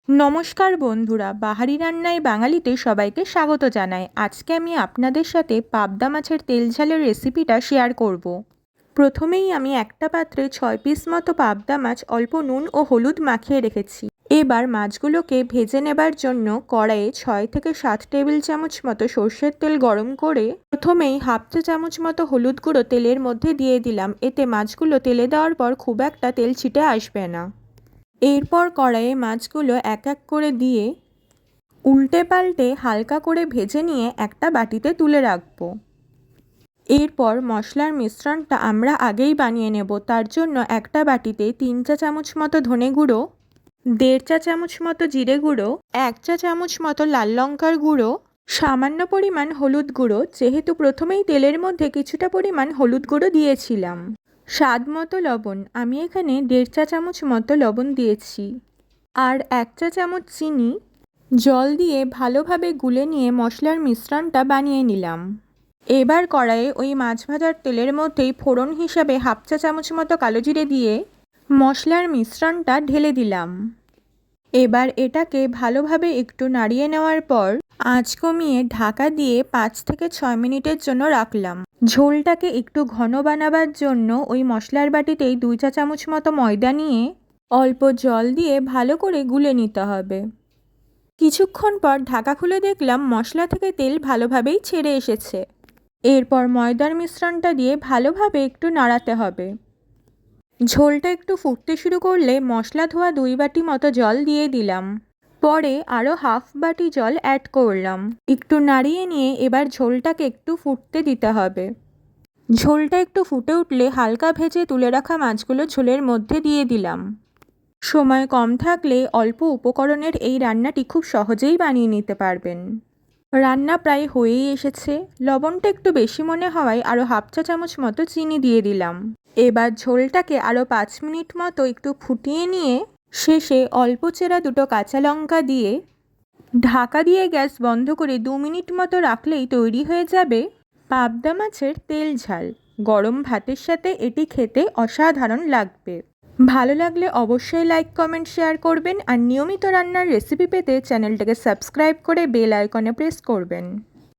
নমস্কার বন্ধুরা, বাহারি রান্নায় বাঙালিতে সবাইকে স্বাগত জানাই। আজকে আমি আপনাদের সাথে পাবদা মাছের তেল ঝালের রেসিপিটা শেয়ার করব। প্রথমেই আমি একটা পাত্রে 6 পিস মতো পাবদা মাছ অল্প নুন ও হলুদ মাখিয়ে রেখেছি। এবার মাছগুলোকে ভেজে নেবার জন্য কড়াইয়ে 6 থেকে 7 টেবিল চামচ মতো সর্ষের তেল গরম করে প্রথমেই হাফ চা চামচ মতো হলুদ গুঁড়ো তেলের মধ্যে দিয়ে দিলাম। এতে মাছগুলো তেলে দেওয়ার পর খুব একটা তেল ছিটে আসবে না। এরপর কড়াইয়ে মাছগুলো এক এক করে দিয়ে উল্টে পাল্টে হালকা করে ভেজে নিয়ে একটা বাটিতে তুলে রাখব। এরপর মশলার মিশ্রণটা আমরা আগেই বানিয়ে নেব। তার জন্য একটা বাটিতে 3 চা চামচ মতো ধনে গুঁড়ো, 1.5 চা চামচ মতো জিরে গুঁড়ো, 1 চা চামচ মতো লাল লঙ্কার গুঁড়ো, সামান্য পরিমাণ হলুদ গুঁড়ো, যেহেতু প্রথমেই তেলের মধ্যে কিছুটা পরিমাণ হলুদ গুঁড়ো দিয়েছিলাম, স্বাদ মতো লবণ, আমি এখানে 1.5 চা চামচ মতো লবণ দিয়েছি, আর 1 চা চামচ চিনি জল দিয়ে ভালোভাবে গুলে নিয়ে মশলার মিশ্রণটা বানিয়ে নিলাম। এবার কড়াইয়ে ওই মাছ ভাজার তেলের মধ্যেই ফোড়ন হিসাবে হাফ চা চামচ মতো কালো জিরে দিয়ে মশলার মিশ্রণটা ঢেলে দিলাম। এবার এটাকে ভালোভাবে একটু নাড়িয়ে নেওয়ার পর আঁচ কমিয়ে ঢাকা দিয়ে 5 থেকে 6 মিনিটের জন্য রাখলাম। ঝোলটাকে একটু ঘন বানাবার জন্য ওই মশলার বাটিতেই 2 চা চামচ মতো ময়দা নিয়ে অল্প জল দিয়ে ভালো করে গুলে নিতে হবে। কিছুক্ষণ পর ঢাকা খুলে দেখলাম মশলা থেকে তেল ভালোভাবেই ছেড়ে এসেছে। এরপর ময়দার মিশ্রণটা দিয়ে ভালোভাবে একটু নাড়াতে হবে। ঝোলটা একটু ফুটতে শুরু করলে মশলা ধোয়া 2 বাটি মতো জল দিয়ে দিলাম। পরে আরও হাফ বাটি জল অ্যাড করলাম। একটু নাড়িয়ে নিয়ে এবার ঝোলটাকে একটু ফুটতে দিতে হবে। ঝোলটা একটু ফুটে উঠলে হালকা ভেজে তুলে রাখা মাছগুলো ঝোলের মধ্যে দিয়ে দিলাম। সময় কম থাকলে অল্প উপকরণের এই রান্নাটি খুব সহজেই বানিয়ে নিতে পারবেন। রান্না প্রায় হয়েই এসেছে। লবণটা একটু বেশি মনে হওয়ায় আরও হাফ চা চামচ মতো চিনি দিয়ে দিলাম। এবার ঝোলটাকে আরও 5 মিনিট মতো একটু ফুটিয়ে নিয়ে শেষে অল্প চেরা 2টো কাঁচা লঙ্কা দিয়ে ঢাকা দিয়ে গ্যাস বন্ধ করে 2 মিনিট মতো রাখলেই তৈরি হয়ে যাবে পাবদা মাছের তেল ঝাল। গরম ভাতের সাথে এটি খেতে অসাধারণ লাগবে। ভালো লাগলে অবশ্যই লাইক, কমেন্ট, শেয়ার করবেন আর নিয়মিত রান্নার রেসিপি পেতে চ্যানেলটাকে সাবস্ক্রাইব করে বেল আইকনে প্রেস করবেন।